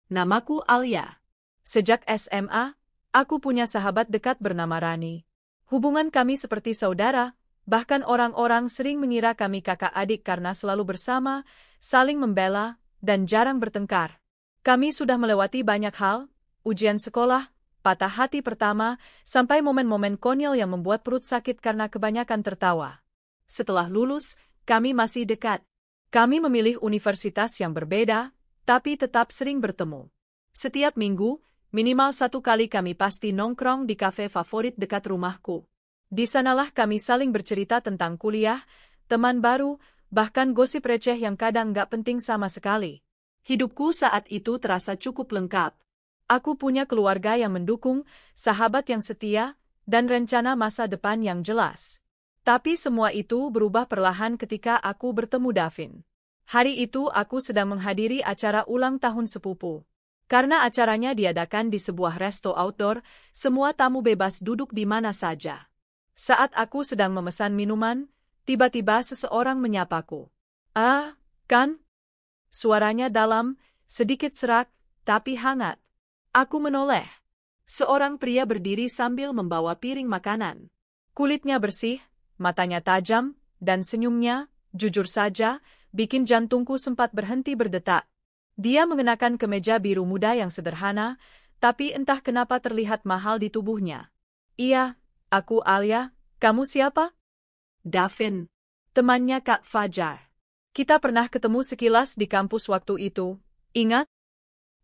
namaku Alia. Sejak SMA, aku punya sahabat dekat bernama Rani. Hubungan kami seperti saudara, bahkan orang-orang sering mengira kami kakak adik karena selalu bersama, saling membela, dan jarang bertengkar. Kami sudah melewati banyak hal, ujian sekolah, patah hati pertama, sampai momen-momen konyol yang membuat perut sakit karena kebanyakan tertawa. Setelah lulus, kami masih dekat. Kami memilih universitas yang berbeda, tapi tetap sering bertemu. Setiap minggu, minimal 1 kali kami pasti nongkrong di kafe favorit dekat rumahku. Di sanalah kami saling bercerita tentang kuliah, teman baru, bahkan gosip receh yang kadang gak penting sama sekali. Hidupku saat itu terasa cukup lengkap. Aku punya keluarga yang mendukung, sahabat yang setia, dan rencana masa depan yang jelas. Tapi semua itu berubah perlahan ketika aku bertemu Davin. Hari itu aku sedang menghadiri acara ulang tahun sepupu. Karena acaranya diadakan di sebuah resto outdoor, semua tamu bebas duduk di mana saja. Saat aku sedang memesan minuman, tiba-tiba seseorang menyapaku. "Ah, kan?" Suaranya dalam, sedikit serak, tapi hangat. Aku menoleh. Seorang pria berdiri sambil membawa piring makanan. Kulitnya bersih, matanya tajam, dan senyumnya, jujur saja, bikin jantungku sempat berhenti berdetak. Dia mengenakan kemeja biru muda yang sederhana, tapi entah kenapa terlihat mahal di tubuhnya. "Iya, aku Alia, kamu siapa?" "Davin, temannya Kak Fajar. Kita pernah ketemu sekilas di kampus waktu itu, ingat?"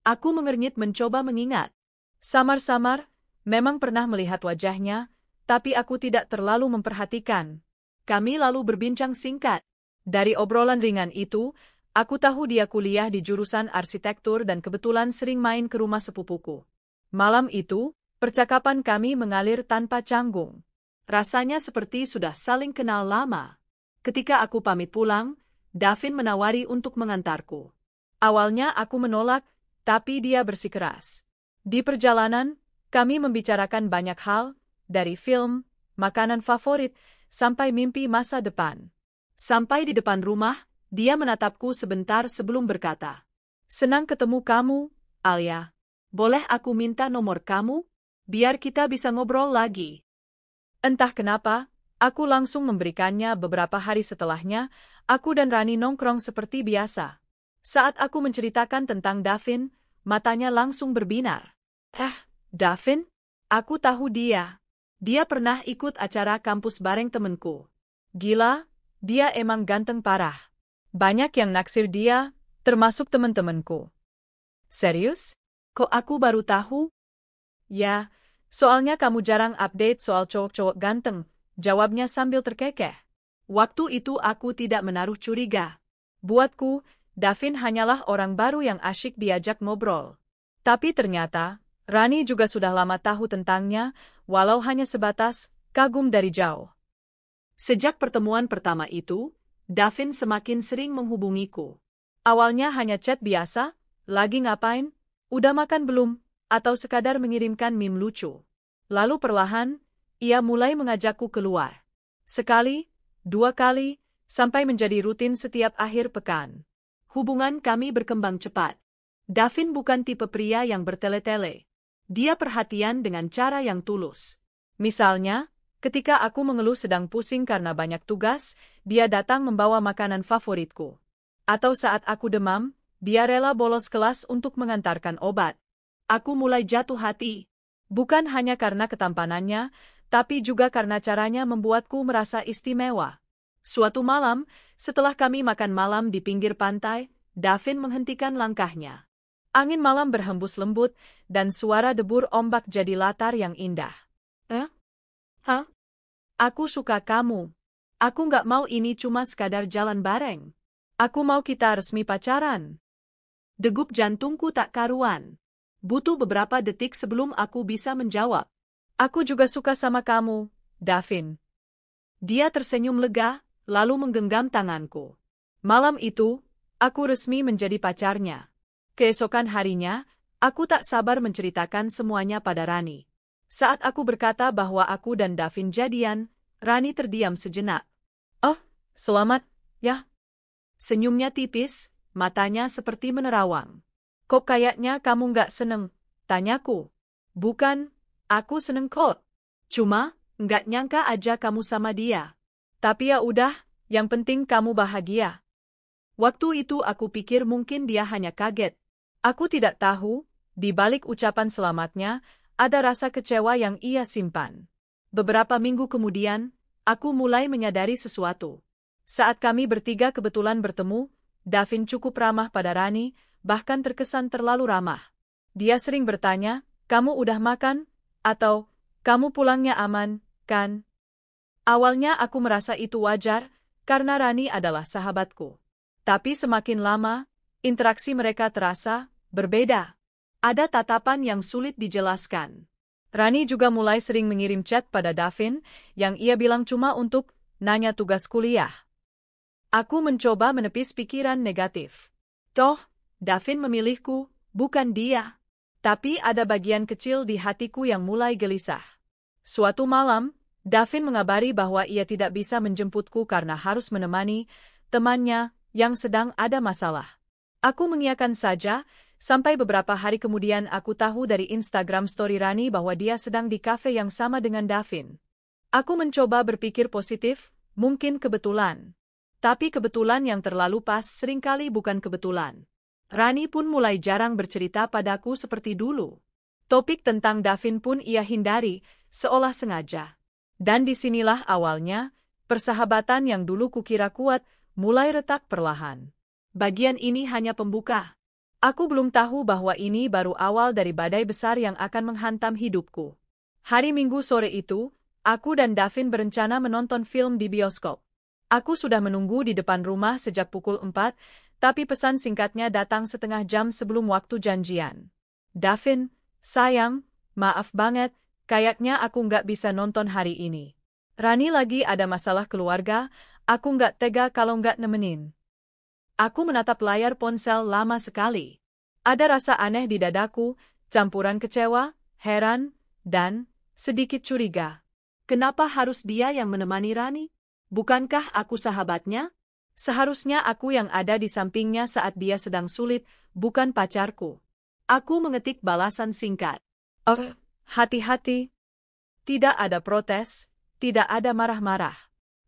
Aku mengernyit mencoba mengingat. Samar-samar, memang pernah melihat wajahnya, tapi aku tidak terlalu memperhatikan. Kami lalu berbincang singkat. Dari obrolan ringan itu, aku tahu dia kuliah di jurusan arsitektur dan kebetulan sering main ke rumah sepupuku. Malam itu, percakapan kami mengalir tanpa canggung. Rasanya seperti sudah saling kenal lama. Ketika aku pamit pulang, Davin menawari untuk mengantarku. Awalnya aku menolak, tapi dia bersikeras. Di perjalanan, kami membicarakan banyak hal, dari film, makanan favorit, sampai mimpi masa depan. Sampai di depan rumah, dia menatapku sebentar sebelum berkata, "Senang ketemu kamu, Alia. Boleh aku minta nomor kamu? Biar kita bisa ngobrol lagi." Entah kenapa, aku langsung memberikannya. Beberapa hari setelahnya, aku dan Rani nongkrong seperti biasa. Saat aku menceritakan tentang Davin, matanya langsung berbinar. Davin? Aku tahu dia. Dia pernah ikut acara kampus bareng temenku. Gila, dia emang ganteng parah. Banyak yang naksir dia, termasuk temen-temenku." "Serius? Kok aku baru tahu?" "Ya, soalnya kamu jarang update soal cowok-cowok ganteng," jawabnya sambil terkekeh. Waktu itu aku tidak menaruh curiga. Buatku, Davin hanyalah orang baru yang asyik diajak ngobrol. Tapi ternyata, Rani juga sudah lama tahu tentangnya, walau hanya sebatas kagum dari jauh. Sejak pertemuan pertama itu, Davin semakin sering menghubungiku. Awalnya hanya chat biasa, "Lagi ngapain? Udah makan belum?" atau sekadar mengirimkan meme lucu. Lalu perlahan, ia mulai mengajakku keluar. Sekali, 2 kali, sampai menjadi rutin setiap akhir pekan. Hubungan kami berkembang cepat. Davin bukan tipe pria yang bertele-tele. Dia perhatian dengan cara yang tulus. Misalnya, ketika aku mengeluh sedang pusing karena banyak tugas, dia datang membawa makanan favoritku. Atau saat aku demam, dia rela bolos kelas untuk mengantarkan obat. Aku mulai jatuh hati. Bukan hanya karena ketampanannya, tapi juga karena caranya membuatku merasa istimewa. Suatu malam, setelah kami makan malam di pinggir pantai, Davin menghentikan langkahnya. Angin malam berhembus lembut, dan suara debur ombak jadi latar yang indah. "Hah? Aku suka kamu. Aku nggak mau ini cuma sekadar jalan bareng. Aku mau kita resmi pacaran." Degup jantungku tak karuan. Butuh beberapa detik sebelum aku bisa menjawab. "Aku juga suka sama kamu, Davin." Dia tersenyum lega, lalu menggenggam tanganku. Malam itu, aku resmi menjadi pacarnya. Keesokan harinya, aku tak sabar menceritakan semuanya pada Rani. Saat aku berkata bahwa aku dan Davin jadian, Rani terdiam sejenak. "Oh, selamat, ya?" Senyumnya tipis, matanya seperti menerawang. Kok kayaknya kamu nggak seneng? Tanyaku. Bukan, aku seneng kok. Cuma, nggak nyangka aja kamu sama dia. Tapi ya udah, yang penting kamu bahagia. Waktu itu aku pikir mungkin dia hanya kaget. Aku tidak tahu, di balik ucapan selamatnya, ada rasa kecewa yang ia simpan. Beberapa minggu kemudian, aku mulai menyadari sesuatu. Saat kami bertiga kebetulan bertemu, Davin cukup ramah pada Rani, bahkan terkesan terlalu ramah. Dia sering bertanya, "Kamu udah makan?" Atau, "Kamu pulangnya aman, kan?" Awalnya aku merasa itu wajar, karena Rani adalah sahabatku. Tapi semakin lama, interaksi mereka terasa berbeda. Ada tatapan yang sulit dijelaskan. Rani juga mulai sering mengirim chat pada Davin, yang ia bilang cuma untuk nanya tugas kuliah. Aku mencoba menepis pikiran negatif. Toh, Davin memilihku, bukan dia. Tapi ada bagian kecil di hatiku yang mulai gelisah. Suatu malam, Davin mengabari bahwa ia tidak bisa menjemputku karena harus menemani temannya yang sedang ada masalah. Aku mengiyakan saja, sampai beberapa hari kemudian aku tahu dari Instagram story Rani bahwa dia sedang di kafe yang sama dengan Davin. Aku mencoba berpikir positif, mungkin kebetulan. Tapi kebetulan yang terlalu pas seringkali bukan kebetulan. Rani pun mulai jarang bercerita padaku seperti dulu. Topik tentang Davin pun ia hindari, seolah sengaja. Dan disinilah awalnya, persahabatan yang dulu kukira kuat, mulai retak perlahan. Bagian ini hanya pembuka. Aku belum tahu bahwa ini baru awal dari badai besar yang akan menghantam hidupku. Hari Minggu sore itu, aku dan Davin berencana menonton film di bioskop. Aku sudah menunggu di depan rumah sejak pukul 4, tapi pesan singkatnya datang setengah jam sebelum waktu janjian. Davin, sayang, maaf banget, kayaknya aku nggak bisa nonton hari ini. Rani lagi ada masalah keluarga, aku nggak tega kalau nggak nemenin. Aku menatap layar ponsel lama sekali. Ada rasa aneh di dadaku, campuran kecewa, heran, dan sedikit curiga. Kenapa harus dia yang menemani Rani? Bukankah aku sahabatnya? Seharusnya aku yang ada di sampingnya saat dia sedang sulit, bukan pacarku. Aku mengetik balasan singkat. Oh, hati-hati. Tidak ada protes, tidak ada marah-marah.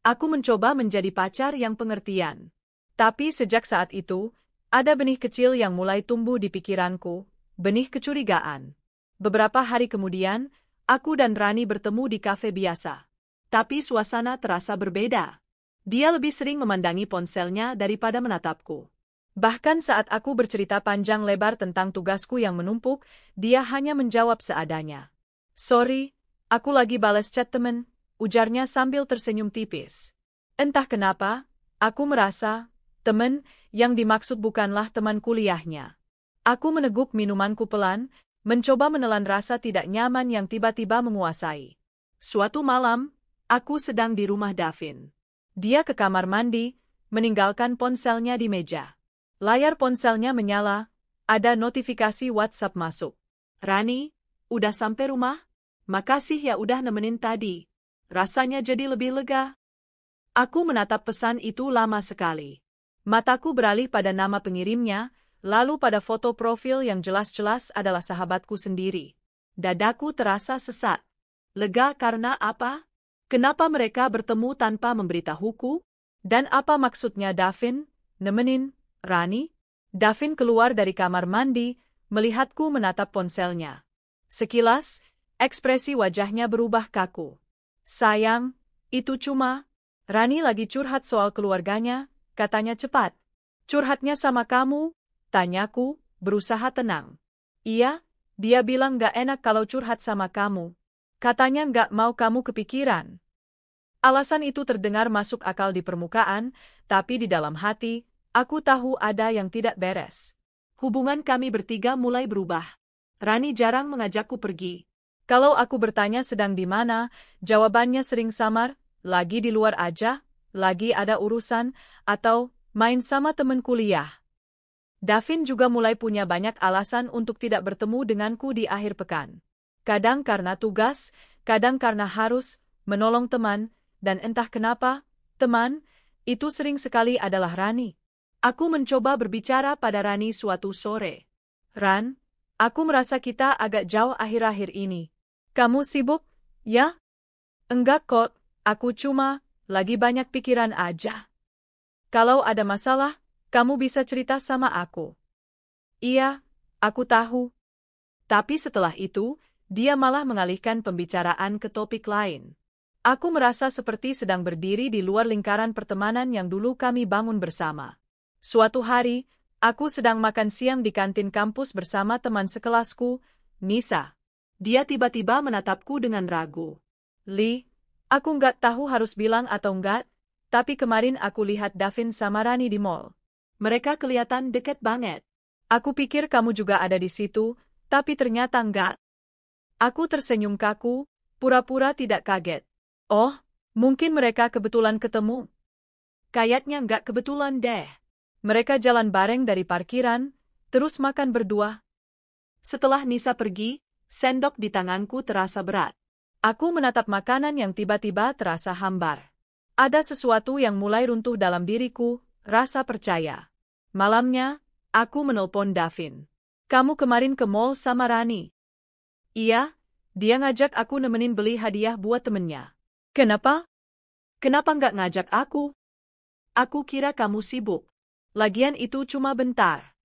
Aku mencoba menjadi pacar yang pengertian. Tapi sejak saat itu, ada benih kecil yang mulai tumbuh di pikiranku, benih kecurigaan. Beberapa hari kemudian, aku dan Rani bertemu di kafe biasa. Tapi suasana terasa berbeda. Dia lebih sering memandangi ponselnya daripada menatapku. Bahkan saat aku bercerita panjang lebar tentang tugasku yang menumpuk, dia hanya menjawab seadanya. Sorry, aku lagi balas chat temen, ujarnya sambil tersenyum tipis. Entah kenapa, aku merasa, temen yang dimaksud bukanlah teman kuliahnya. Aku meneguk minumanku pelan, mencoba menelan rasa tidak nyaman yang tiba-tiba menguasai. Suatu malam, aku sedang di rumah Davin. Dia ke kamar mandi, meninggalkan ponselnya di meja. Layar ponselnya menyala, ada notifikasi WhatsApp masuk. Rani, udah sampai rumah? Makasih ya udah nemenin tadi. Rasanya jadi lebih lega. Aku menatap pesan itu lama sekali. Mataku beralih pada nama pengirimnya, lalu pada foto profil yang jelas-jelas adalah sahabatku sendiri. Dadaku terasa sesak. Lega karena apa? Kenapa mereka bertemu tanpa memberitahuku? Dan apa maksudnya Davin, nemenin Rani? Davin keluar dari kamar mandi, melihatku menatap ponselnya. Sekilas, ekspresi wajahnya berubah kaku. Sayang, itu cuma... Rani lagi curhat soal keluarganya, katanya cepat. Curhatnya sama kamu? Tanyaku, berusaha tenang. Iya, dia bilang gak enak kalau curhat sama kamu. Katanya gak mau kamu kepikiran. Alasan itu terdengar masuk akal di permukaan, tapi di dalam hati, aku tahu ada yang tidak beres. Hubungan kami bertiga mulai berubah. Rani jarang mengajakku pergi. Kalau aku bertanya sedang di mana, jawabannya sering samar, lagi di luar aja, lagi ada urusan, atau main sama temen kuliah. Davin juga mulai punya banyak alasan untuk tidak bertemu denganku di akhir pekan. Kadang karena tugas, kadang karena harus menolong teman, dan entah kenapa, teman, itu sering sekali adalah Rani. Aku mencoba berbicara pada Rani suatu sore. Ran, aku merasa kita agak jauh akhir-akhir ini. Kamu sibuk, ya? Enggak kok, aku cuma lagi banyak pikiran aja. Kalau ada masalah, kamu bisa cerita sama aku. Iya, aku tahu. Tapi setelah itu, dia malah mengalihkan pembicaraan ke topik lain. Aku merasa seperti sedang berdiri di luar lingkaran pertemanan yang dulu kami bangun bersama. Suatu hari, aku sedang makan siang di kantin kampus bersama teman sekelasku, Nisa. Dia tiba-tiba menatapku dengan ragu. Li, aku nggak tahu harus bilang atau enggak, tapi kemarin aku lihat Davin sama Rani di mall. Mereka kelihatan deket banget. Aku pikir kamu juga ada di situ, tapi ternyata enggak. Aku tersenyum kaku, pura-pura tidak kaget. Oh, mungkin mereka kebetulan ketemu. Kayaknya enggak kebetulan deh. Mereka jalan bareng dari parkiran, terus makan berdua. Setelah Nisa pergi, sendok di tanganku terasa berat. Aku menatap makanan yang tiba-tiba terasa hambar. Ada sesuatu yang mulai runtuh dalam diriku, rasa percaya. Malamnya, aku menelpon Davin. Kamu kemarin ke mall sama Rani? Iya, dia ngajak aku nemenin beli hadiah buat temennya. Kenapa? Kenapa nggak ngajak aku? Aku kira kamu sibuk. Lagian itu cuma bentar.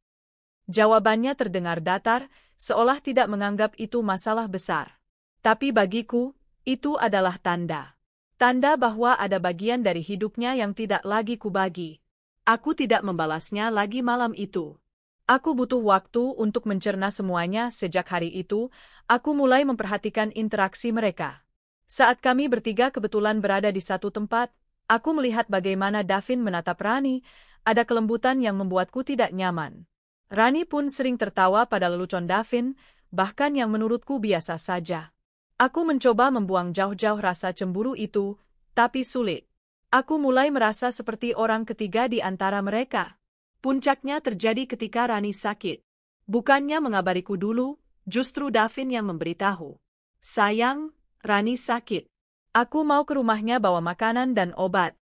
Jawabannya terdengar datar, seolah tidak menganggap itu masalah besar. Tapi bagiku, itu adalah tanda. Tanda bahwa ada bagian dari hidupnya yang tidak lagi kubagi. Aku tidak membalasnya lagi malam itu. Aku butuh waktu untuk mencerna semuanya. Sejak hari itu, aku mulai memperhatikan interaksi mereka. Saat kami bertiga kebetulan berada di satu tempat, aku melihat bagaimana Davin menatap Rani, ada kelembutan yang membuatku tidak nyaman. Rani pun sering tertawa pada lelucon Davin, bahkan yang menurutku biasa saja. Aku mencoba membuang jauh-jauh rasa cemburu itu, tapi sulit. Aku mulai merasa seperti orang ketiga di antara mereka. Puncaknya terjadi ketika Rani sakit. Bukannya mengabariku dulu, justru Davin yang memberitahu. Sayang, Rani sakit. Aku mau ke rumahnya bawa makanan dan obat.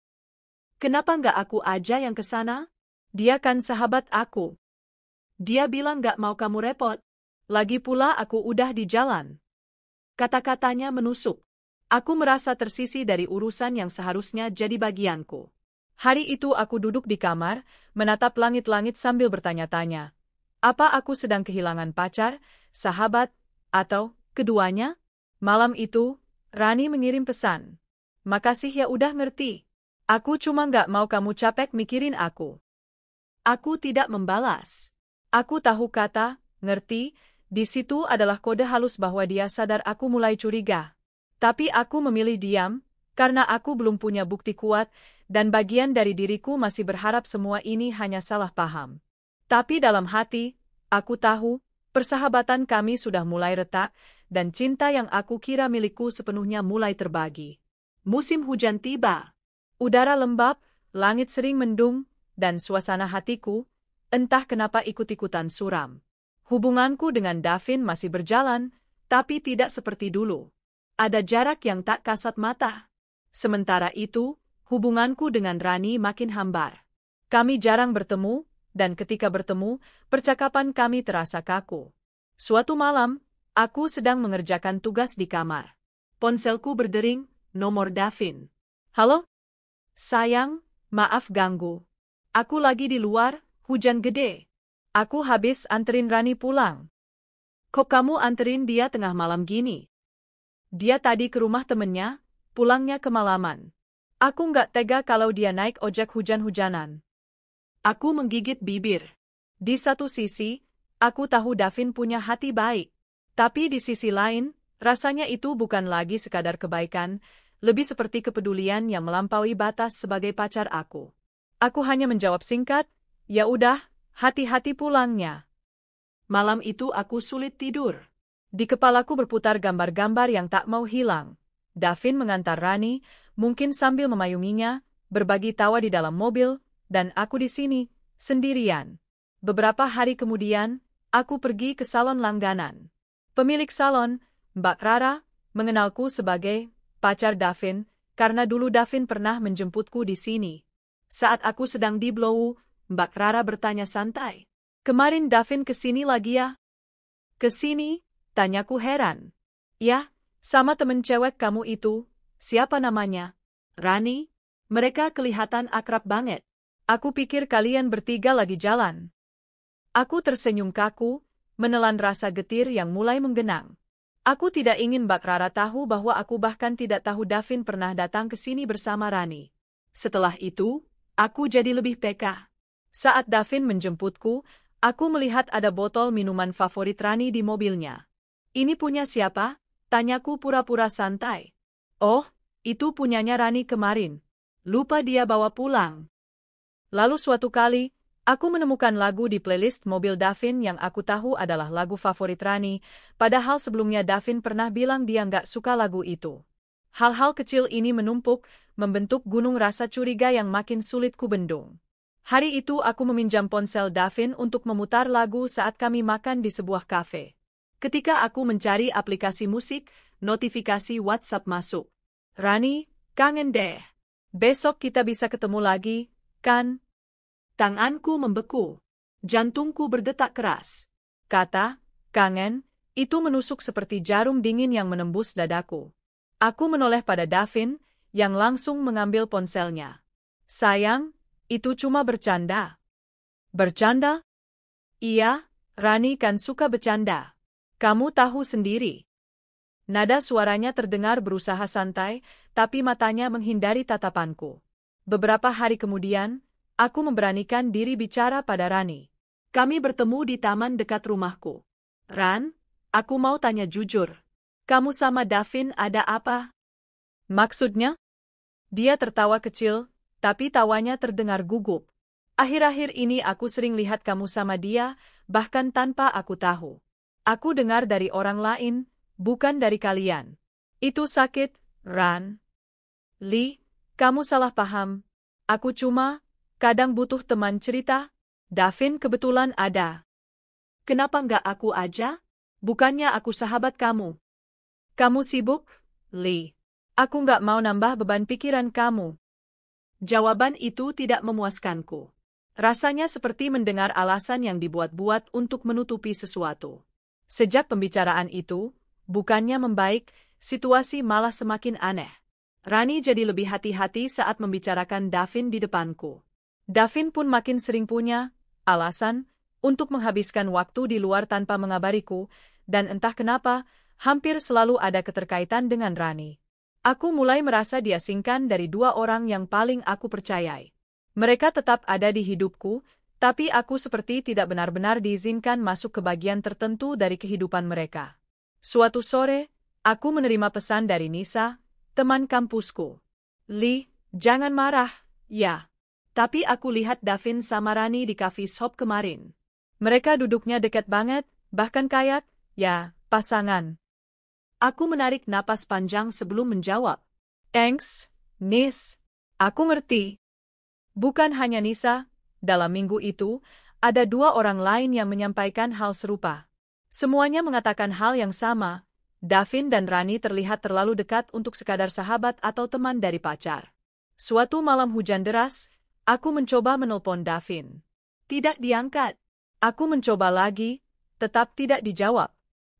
Kenapa nggak aku aja yang ke sana? Dia kan sahabat aku. Dia bilang nggak mau kamu repot. Lagi pula aku udah di jalan. Kata-katanya menusuk. Aku merasa tersisih dari urusan yang seharusnya jadi bagianku. Hari itu aku duduk di kamar, menatap langit-langit sambil bertanya-tanya. Apa aku sedang kehilangan pacar, sahabat, atau keduanya? Malam itu, Rani mengirim pesan. Makasih ya udah ngerti. Aku cuma nggak mau kamu capek mikirin aku. Aku tidak membalas. Aku tahu kata, ngerti, di situ adalah kode halus bahwa dia sadar aku mulai curiga. Tapi aku memilih diam, karena aku belum punya bukti kuat, dan bagian dari diriku masih berharap semua ini hanya salah paham. Tapi dalam hati, aku tahu, persahabatan kami sudah mulai retak, dan cinta yang aku kira milikku sepenuhnya mulai terbagi. Musim hujan tiba. Udara lembab, langit sering mendung, dan suasana hatiku, entah kenapa ikut-ikutan suram. Hubunganku dengan Davin masih berjalan, tapi tidak seperti dulu. Ada jarak yang tak kasat mata. Sementara itu, hubunganku dengan Rani makin hambar. Kami jarang bertemu, dan ketika bertemu, percakapan kami terasa kaku. Suatu malam, aku sedang mengerjakan tugas di kamar. Ponselku berdering, nomor Davin. Halo? Sayang, maaf ganggu. Aku lagi di luar, hujan gede. Aku habis anterin Rani pulang. Kok kamu anterin dia tengah malam gini? Dia tadi ke rumah temennya, pulangnya kemalaman. Aku nggak tega kalau dia naik ojek hujan-hujanan. Aku menggigit bibir. Di satu sisi, aku tahu Davin punya hati baik. Tapi di sisi lain, rasanya itu bukan lagi sekadar kebaikan, lebih seperti kepedulian yang melampaui batas sebagai pacar aku. Aku hanya menjawab singkat, ya udah, hati-hati pulangnya. Malam itu aku sulit tidur. Di kepalaku berputar gambar-gambar yang tak mau hilang. Davin mengantar Rani, mungkin sambil memayunginya, berbagi tawa di dalam mobil, dan aku di sini, sendirian. Beberapa hari kemudian, aku pergi ke salon langganan. Pemilik salon, Mbak Rara, mengenalku sebagai pacar Davin, karena dulu Davin pernah menjemputku di sini. Saat aku sedang di blow, Mbak Rara bertanya santai. Kemarin Davin kesini lagi ya? Kesini? Tanyaku heran. Ya, sama temen cewek kamu itu. Siapa namanya? Rani? Mereka kelihatan akrab banget. Aku pikir kalian bertiga lagi jalan. Aku tersenyum kaku, menelan rasa getir yang mulai menggenang. Aku tidak ingin Mbak Rara tahu bahwa aku bahkan tidak tahu Davin pernah datang ke sini bersama Rani. Setelah itu, aku jadi lebih peka. Saat Davin menjemputku, aku melihat ada botol minuman favorit Rani di mobilnya. Ini punya siapa? Tanyaku pura-pura santai. Oh, itu punyanya Rani kemarin. Lupa dia bawa pulang. Lalu suatu kali, aku menemukan lagu di playlist mobil Davin yang aku tahu adalah lagu favorit Rani, padahal sebelumnya Davin pernah bilang dia nggak suka lagu itu. Hal-hal kecil ini menumpuk, membentuk gunung rasa curiga yang makin sulit kubendung. Hari itu aku meminjam ponsel Davin untuk memutar lagu saat kami makan di sebuah kafe. Ketika aku mencari aplikasi musik, notifikasi WhatsApp masuk. Rani, kangen deh. Besok kita bisa ketemu lagi, kan? Tanganku membeku. Jantungku berdetak keras. Kata, kangen, itu menusuk seperti jarum dingin yang menembus dadaku. Aku menoleh pada Davin, yang langsung mengambil ponselnya. Sayang, itu cuma bercanda. Bercanda? Iya, Rani kan suka bercanda. Kamu tahu sendiri. Nada suaranya terdengar berusaha santai, tapi matanya menghindari tatapanku. Beberapa hari kemudian, aku memberanikan diri bicara pada Rani. Kami bertemu di taman dekat rumahku. Ran, aku mau tanya jujur. Kamu sama Davin ada apa? Maksudnya? Dia tertawa kecil, tapi tawanya terdengar gugup. Akhir-akhir ini aku sering lihat kamu sama dia, bahkan tanpa aku tahu. Aku dengar dari orang lain, bukan dari kalian. Itu sakit, Ran. Li, kamu salah paham. Aku cuma, kadang butuh teman cerita. Davin kebetulan ada. Kenapa nggak aku aja? Bukannya aku sahabat kamu. Kamu sibuk, Li. Aku nggak mau nambah beban pikiran kamu. Jawaban itu tidak memuaskanku. Rasanya seperti mendengar alasan yang dibuat-buat untuk menutupi sesuatu. Sejak pembicaraan itu, bukannya membaik, situasi malah semakin aneh. Rani jadi lebih hati-hati saat membicarakan Davin di depanku. Davin pun makin sering punya alasan untuk menghabiskan waktu di luar tanpa mengabariku, dan entah kenapa, hampir selalu ada keterkaitan dengan Rani. Aku mulai merasa diasingkan dari dua orang yang paling aku percayai. Mereka tetap ada di hidupku, tapi aku seperti tidak benar-benar diizinkan masuk ke bagian tertentu dari kehidupan mereka. Suatu sore, aku menerima pesan dari Nisa, teman kampusku. Li, jangan marah, ya. Tapi aku lihat Davin sama Rani di coffee shop kemarin. Mereka duduknya dekat banget, bahkan kayak, ya, pasangan. Aku menarik napas panjang sebelum menjawab. Thanks, Nis. Aku ngerti. Bukan hanya Nisa. Dalam minggu itu, ada dua orang lain yang menyampaikan hal serupa. Semuanya mengatakan hal yang sama. Davin dan Rani terlihat terlalu dekat untuk sekadar sahabat atau teman dari pacar. Suatu malam hujan deras, aku mencoba menelpon Davin. Tidak diangkat. Aku mencoba lagi, tetap tidak dijawab.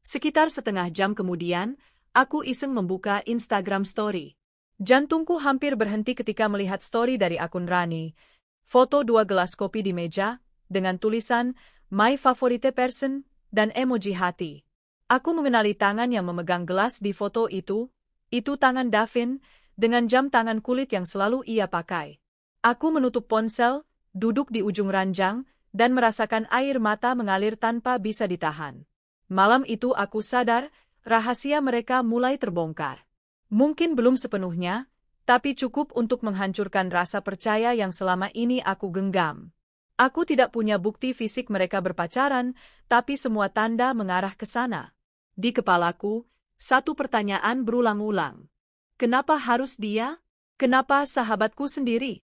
Sekitar setengah jam kemudian, aku iseng membuka Instagram Story. Jantungku hampir berhenti ketika melihat story dari akun Rani. Foto 2 gelas kopi di meja, dengan tulisan, My favorite person, dan emoji hati. Aku mengenali tangan yang memegang gelas di foto itu tangan Davin, dengan jam tangan kulit yang selalu ia pakai. Aku menutup ponsel, duduk di ujung ranjang, dan merasakan air mata mengalir tanpa bisa ditahan. Malam itu aku sadar, rahasia mereka mulai terbongkar. Mungkin belum sepenuhnya, tapi cukup untuk menghancurkan rasa percaya yang selama ini aku genggam. Aku tidak punya bukti fisik mereka berpacaran, tapi semua tanda mengarah ke sana. Di kepalaku, satu pertanyaan berulang-ulang. Kenapa harus dia? Kenapa sahabatku sendiri?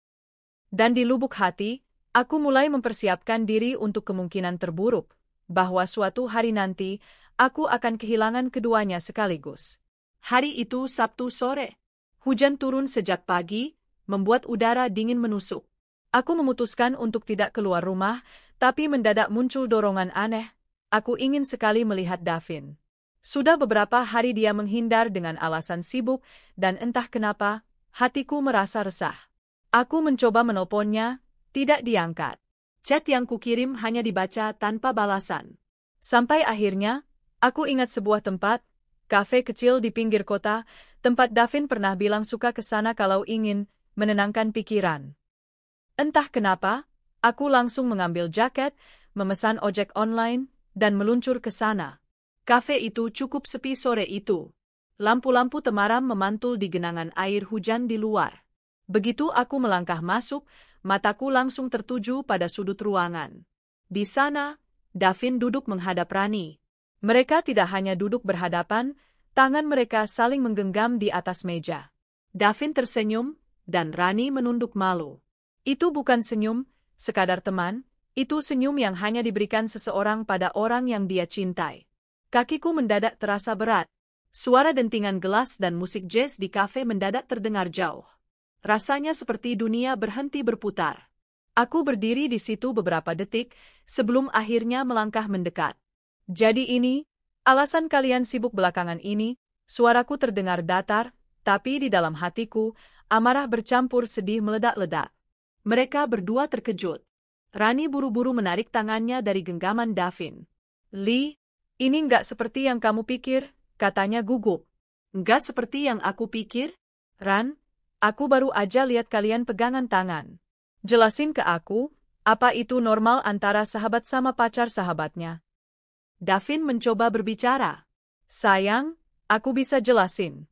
Dan di lubuk hati, aku mulai mempersiapkan diri untuk kemungkinan terburuk, bahwa suatu hari nanti, aku akan kehilangan keduanya sekaligus. Hari itu Sabtu sore. Hujan turun sejak pagi, membuat udara dingin menusuk. Aku memutuskan untuk tidak keluar rumah, Tapi mendadak muncul dorongan aneh, aku ingin sekali melihat Davin. Sudah beberapa hari dia menghindar dengan alasan sibuk, dan entah kenapa, hatiku merasa resah. Aku mencoba menelponnya, tidak diangkat. Chat yang kukirim hanya dibaca tanpa balasan. Sampai akhirnya, aku ingat sebuah tempat, kafe kecil di pinggir kota, tempat Davin pernah bilang suka ke sana kalau ingin menenangkan pikiran. Entah kenapa, aku langsung mengambil jaket, memesan ojek online, dan meluncur ke sana. Kafe itu cukup sepi sore itu. Lampu-lampu temaram memantul di genangan air hujan di luar. Begitu aku melangkah masuk, mataku langsung tertuju pada sudut ruangan. Di sana, Davin duduk menghadap Rani. Mereka tidak hanya duduk berhadapan, tangan mereka saling menggenggam di atas meja. Davin tersenyum, dan Rani menunduk malu. Itu bukan senyum, sekadar teman, itu senyum yang hanya diberikan seseorang pada orang yang dia cintai. Kakiku mendadak terasa berat. Suara dentingan gelas dan musik jazz di kafe mendadak terdengar jauh. Rasanya seperti dunia berhenti berputar. Aku berdiri di situ beberapa detik, sebelum akhirnya melangkah mendekat. Jadi ini, alasan kalian sibuk belakangan ini, suaraku terdengar datar, tapi di dalam hatiku, amarah bercampur sedih meledak-ledak. Mereka berdua terkejut. Rani buru-buru menarik tangannya dari genggaman Davin. Lee, ini nggak seperti yang kamu pikir, katanya gugup. Nggak seperti yang aku pikir? Ran, aku baru aja lihat kalian pegangan tangan. Jelasin ke aku, apa itu normal antara sahabat sama pacar sahabatnya? Davin mencoba berbicara. Sayang, aku bisa jelasin.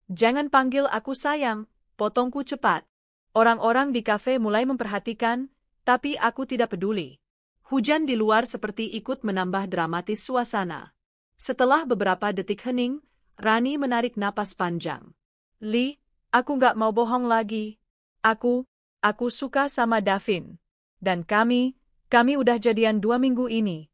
Jangan panggil aku sayang, potongku cepat. Orang-orang di kafe mulai memperhatikan, tapi aku tidak peduli. Hujan di luar seperti ikut menambah dramatis suasana. Setelah beberapa detik hening, Rani menarik napas panjang. Lee, aku nggak mau bohong lagi. Aku suka sama Davin. Dan kami udah jadian 2 minggu ini.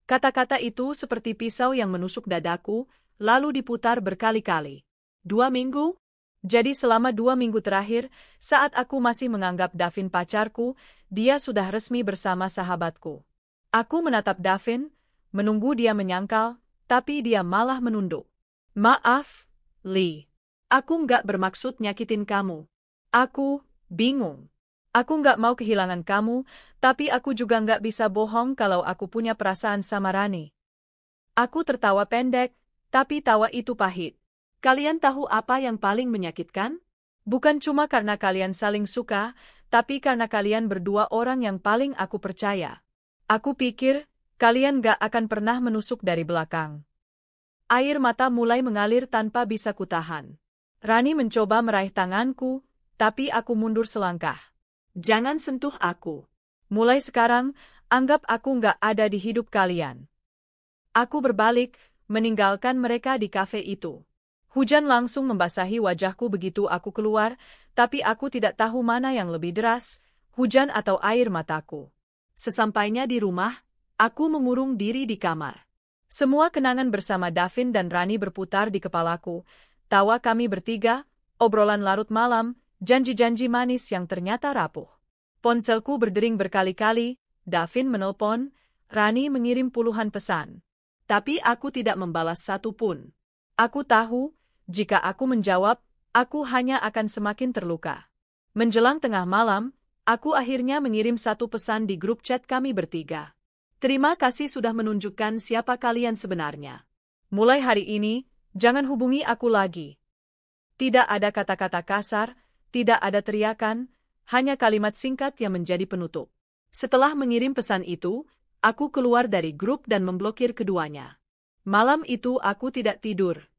Kata-kata itu seperti pisau yang menusuk dadaku, lalu diputar berkali-kali. 2 minggu? Jadi selama 2 minggu terakhir, saat aku masih menganggap Davin pacarku, dia sudah resmi bersama sahabatku. Aku menatap Davin, menunggu dia menyangkal, tapi dia malah menunduk. Maaf, Lee. Aku nggak bermaksud nyakitin kamu. Aku bingung. Aku nggak mau kehilangan kamu, tapi aku juga nggak bisa bohong kalau aku punya perasaan sama Rani. Aku tertawa pendek, tapi tawa itu pahit. Kalian tahu apa yang paling menyakitkan? Bukan cuma karena kalian saling suka, tapi karena kalian berdua orang yang paling aku percaya. Aku pikir, kalian gak akan pernah menusuk dari belakang. Air mata mulai mengalir tanpa bisa kutahan. Rani mencoba meraih tanganku, tapi aku mundur selangkah. Jangan sentuh aku. Mulai sekarang, anggap aku gak ada di hidup kalian. Aku berbalik, meninggalkan mereka di kafe itu. Hujan langsung membasahi wajahku begitu aku keluar, tapi aku tidak tahu mana yang lebih deras, hujan atau air mataku. Sesampainya di rumah, aku mengurung diri di kamar. Semua kenangan bersama Davin dan Rani berputar di kepalaku, tawa kami bertiga, obrolan larut malam, janji-janji manis yang ternyata rapuh. Ponselku berdering berkali-kali, Davin menelpon, Rani mengirim puluhan pesan. Tapi aku tidak membalas satu pun. Aku tahu, jika aku menjawab, aku hanya akan semakin terluka. Menjelang tengah malam, aku akhirnya mengirim satu pesan di grup chat kami bertiga. Terima kasih sudah menunjukkan siapa kalian sebenarnya. Mulai hari ini, jangan hubungi aku lagi. Tidak ada kata-kata kasar, tidak ada teriakan, hanya kalimat singkat yang menjadi penutup. Setelah mengirim pesan itu, aku keluar dari grup dan memblokir keduanya. Malam itu aku tidak tidur.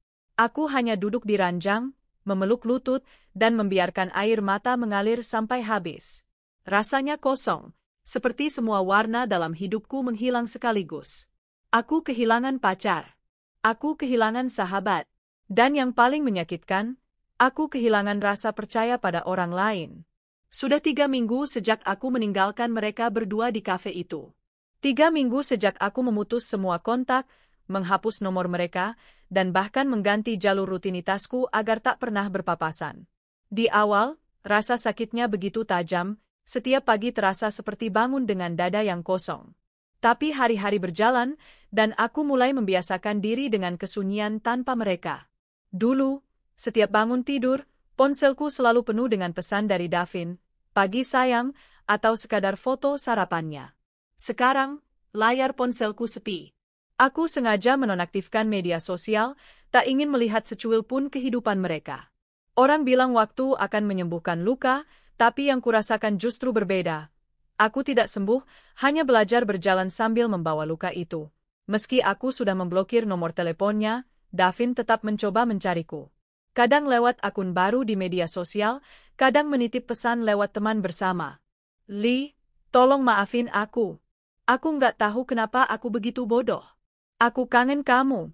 Aku hanya duduk di ranjang, memeluk lutut, dan membiarkan air mata mengalir sampai habis. Rasanya kosong, seperti semua warna dalam hidupku menghilang sekaligus. Aku kehilangan pacar. Aku kehilangan sahabat. Dan yang paling menyakitkan, aku kehilangan rasa percaya pada orang lain. Sudah 3 minggu sejak aku meninggalkan mereka berdua di kafe itu. 3 minggu sejak aku memutus semua kontak, menghapus nomor mereka, dan bahkan mengganti jalur rutinitasku agar tak pernah berpapasan. Di awal, rasa sakitnya begitu tajam, Setiap pagi terasa seperti bangun dengan dada yang kosong. Tapi hari-hari berjalan, dan aku mulai membiasakan diri dengan kesunyian tanpa mereka. Dulu, setiap bangun tidur, ponselku selalu penuh dengan pesan dari Davin, "Pagi sayang," atau sekadar foto sarapannya. Sekarang, layar ponselku sepi. Aku sengaja menonaktifkan media sosial, tak ingin melihat secuil pun kehidupan mereka. Orang bilang waktu akan menyembuhkan luka, tapi yang kurasakan justru berbeda. Aku tidak sembuh, hanya belajar berjalan sambil membawa luka itu. Meski aku sudah memblokir nomor teleponnya, Davin tetap mencoba mencariku. Kadang lewat akun baru di media sosial, kadang menitip pesan lewat teman bersama. "Lee, tolong maafin aku. Aku nggak tahu kenapa aku begitu bodoh. Aku kangen kamu."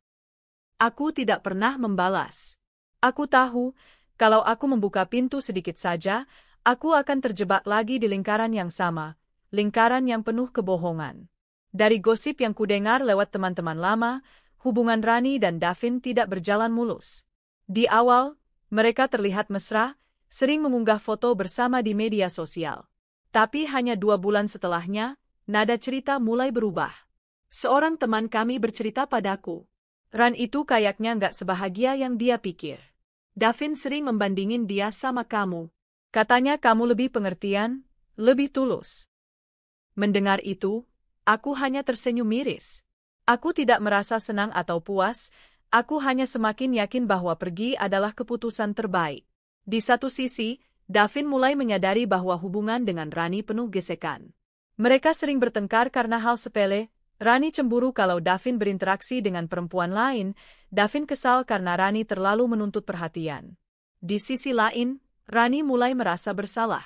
Aku tidak pernah membalas. Aku tahu, kalau aku membuka pintu sedikit saja, aku akan terjebak lagi di lingkaran yang sama, lingkaran yang penuh kebohongan. Dari gosip yang kudengar lewat teman-teman lama, hubungan Rani dan Davin tidak berjalan mulus. Di awal, mereka terlihat mesra, sering mengunggah foto bersama di media sosial. Tapi hanya 2 bulan setelahnya, nada cerita mulai berubah. Seorang teman kami bercerita padaku, "Ran itu kayaknya nggak sebahagia yang dia pikir. Davin sering membandingin dia sama kamu. Katanya kamu lebih pengertian, lebih tulus." Mendengar itu, aku hanya tersenyum miris. Aku tidak merasa senang atau puas, aku hanya semakin yakin bahwa pergi adalah keputusan terbaik. Di satu sisi, Davin mulai menyadari bahwa hubungan dengan Rani penuh gesekan. Mereka sering bertengkar karena hal sepele. Rani cemburu kalau Davin berinteraksi dengan perempuan lain, Davin kesal karena Rani terlalu menuntut perhatian. Di sisi lain, Rani mulai merasa bersalah.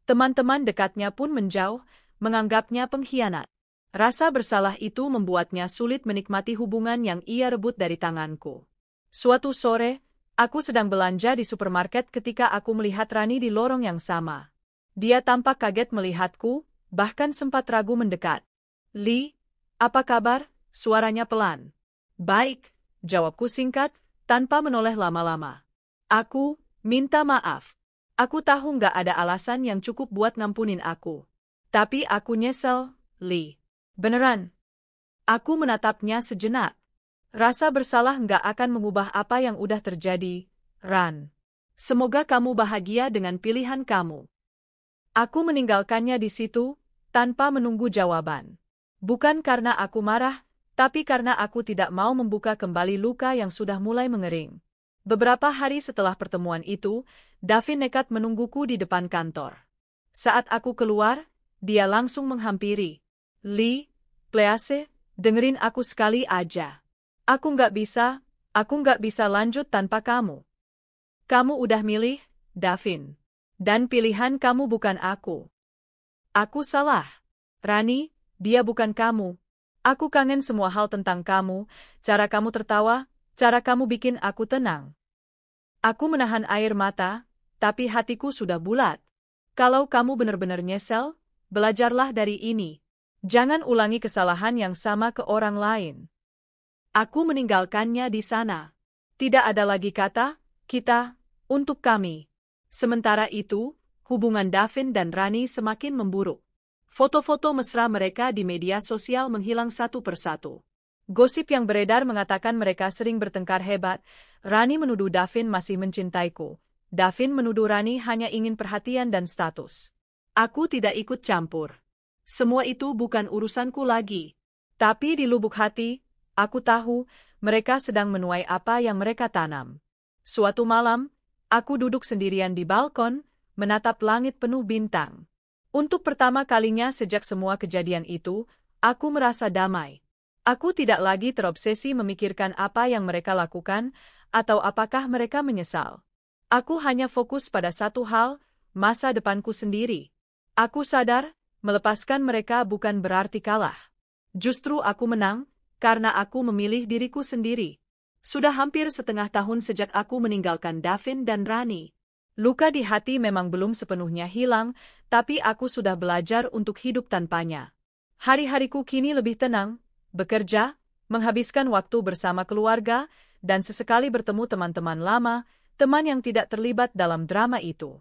Teman-teman dekatnya pun menjauh, menganggapnya pengkhianat. Rasa bersalah itu membuatnya sulit menikmati hubungan yang ia rebut dari tanganku. Suatu sore, aku sedang belanja di supermarket ketika aku melihat Rani di lorong yang sama. Dia tampak kaget melihatku, bahkan sempat ragu mendekat. "Lee, apa kabar?" Suaranya pelan. "Baik," jawabku singkat, tanpa menoleh lama-lama. "Aku minta maaf. Aku tahu nggak ada alasan yang cukup buat ngampunin aku. Tapi aku nyesel, Lee. Beneran." Aku menatapnya sejenak. "Rasa bersalah nggak akan mengubah apa yang udah terjadi, Ran. Semoga kamu bahagia dengan pilihan kamu." Aku meninggalkannya di situ, tanpa menunggu jawaban. Bukan karena aku marah, tapi karena aku tidak mau membuka kembali luka yang sudah mulai mengering. Beberapa hari setelah pertemuan itu, Davin nekat menungguku di depan kantor. Saat aku keluar, dia langsung menghampiri. "Lee, please, dengerin aku sekali aja. Aku nggak bisa lanjut tanpa kamu. Kamu udah milih, Davin. Dan pilihan kamu bukan aku." "Aku salah. Rani, dia bukan kamu. Aku kangen semua hal tentang kamu, cara kamu tertawa, cara kamu bikin aku tenang." Aku menahan air mata, tapi hatiku sudah bulat. "Kalau kamu benar-benar nyesel, belajarlah dari ini. Jangan ulangi kesalahan yang sama ke orang lain." Aku meninggalkannya di sana. Tidak ada lagi kata, "kita," untuk kami. Sementara itu, hubungan Davin dan Rani semakin memburuk. Foto-foto mesra mereka di media sosial menghilang satu persatu. Gosip yang beredar mengatakan mereka sering bertengkar hebat. Rani menuduh Davin masih mencintaiku. Davin menuduh Rani hanya ingin perhatian dan status. Aku tidak ikut campur. Semua itu bukan urusanku lagi. Tapi di lubuk hati, aku tahu mereka sedang menuai apa yang mereka tanam. Suatu malam, aku duduk sendirian di balkon, menatap langit penuh bintang. Untuk pertama kalinya sejak semua kejadian itu, aku merasa damai. Aku tidak lagi terobsesi memikirkan apa yang mereka lakukan, atau apakah mereka menyesal. Aku hanya fokus pada satu hal, masa depanku sendiri. Aku sadar, melepaskan mereka bukan berarti kalah. Justru aku menang, karena aku memilih diriku sendiri. Sudah hampir setengah tahun sejak aku meninggalkan Davin dan Rani. Luka di hati memang belum sepenuhnya hilang, tapi aku sudah belajar untuk hidup tanpanya. Hari-hariku kini lebih tenang, bekerja, menghabiskan waktu bersama keluarga, dan sesekali bertemu teman-teman lama, teman yang tidak terlibat dalam drama itu.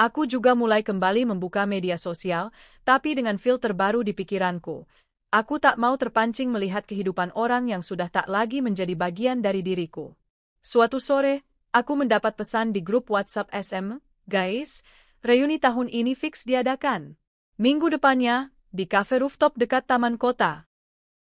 Aku juga mulai kembali membuka media sosial, tapi dengan filter baru di pikiranku. Aku tak mau terpancing melihat kehidupan orang yang sudah tak lagi menjadi bagian dari diriku. Suatu sore, aku mendapat pesan di grup WhatsApp SM, "Guys, reuni tahun ini fix diadakan. Minggu depannya, di kafe rooftop dekat taman kota."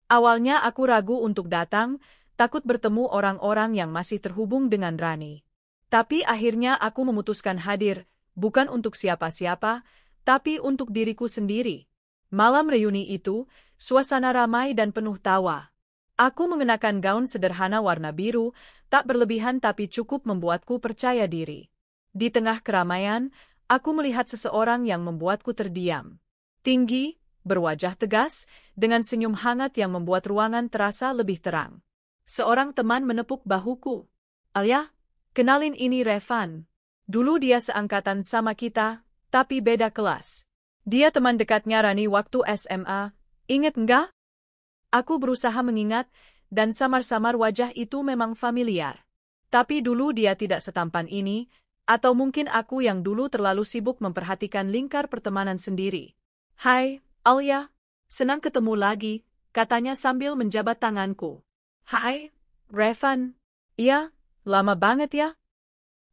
Awalnya aku ragu untuk datang, takut bertemu orang-orang yang masih terhubung dengan Rani. Tapi akhirnya aku memutuskan hadir, bukan untuk siapa-siapa, tapi untuk diriku sendiri. Malam reuni itu, suasana ramai dan penuh tawa. Aku mengenakan gaun sederhana warna biru, tak berlebihan tapi cukup membuatku percaya diri. Di tengah keramaian, aku melihat seseorang yang membuatku terdiam. Tinggi, berwajah tegas, dengan senyum hangat yang membuat ruangan terasa lebih terang. Seorang teman menepuk bahuku. "Alia, kenalin ini Revan. Dulu dia seangkatan sama kita, tapi beda kelas. Dia teman dekatnya Rani waktu SMA, inget enggak?" Aku berusaha mengingat, dan samar-samar wajah itu memang familiar. Tapi dulu dia tidak setampan ini, atau mungkin aku yang dulu terlalu sibuk memperhatikan lingkar pertemanan sendiri. "Hai, Alia, senang ketemu lagi," katanya sambil menjabat tanganku. "Hai, Revan. Iya, lama banget ya."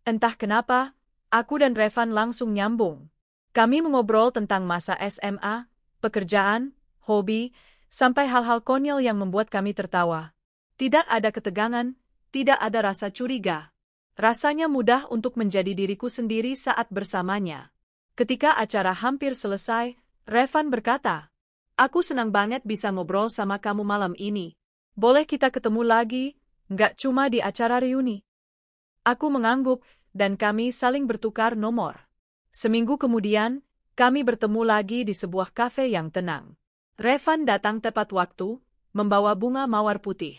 Entah kenapa, aku dan Revan langsung nyambung. Kami mengobrol tentang masa SMA, pekerjaan, hobi, sampai hal-hal konyol yang membuat kami tertawa. Tidak ada ketegangan, tidak ada rasa curiga. Rasanya mudah untuk menjadi diriku sendiri saat bersamanya. Ketika acara hampir selesai, Revan berkata, "Aku senang banget bisa ngobrol sama kamu malam ini. Boleh kita ketemu lagi, nggak cuma di acara reuni?" Aku mengangguk, dan kami saling bertukar nomor. Seminggu kemudian, kami bertemu lagi di sebuah kafe yang tenang. Revan datang tepat waktu, membawa bunga mawar putih.